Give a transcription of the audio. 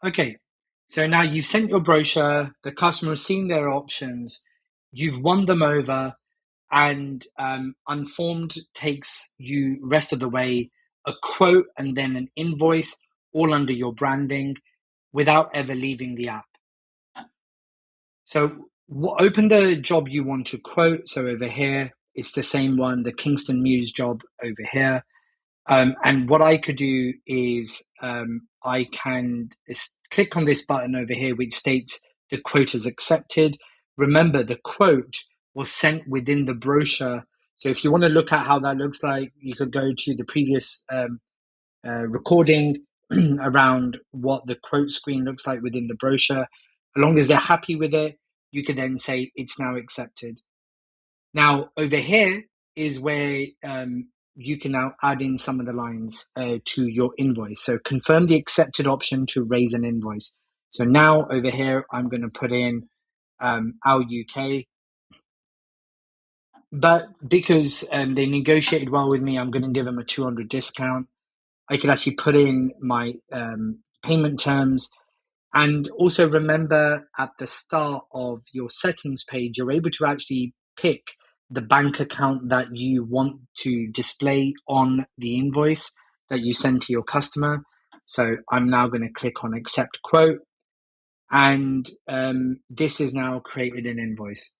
Okay, so now you've sent your brochure, the customer has seen their options, you've won them over, and Unformed takes you rest of the way a quote and then an invoice, all under your branding, without ever leaving the app. So open the job you want to quote. So over here, it's the same one, the Kingston Muse job over here. And what I could do is I can click on this button over here, which states the quote is accepted. Remember, the quote was sent within the brochure. So if you want to look at how that looks like, you could go to the previous recording around what the quote screen looks like within the brochure. As long as they're happy with it, you could then say it's now accepted. Now, over here is where you can now add in some of the lines to your invoice. So confirm the accepted option to raise an invoice. So now over here, I'm going to put in our UK. But because they negotiated well with me, I'm going to give them a 200 discount. I could actually put in my payment terms. And also remember at the start of your settings page, you're able to actually pick the bank account that you want to display on the invoice that you send to your customer. So I'm now going to click on accept quote. And this is now created an invoice.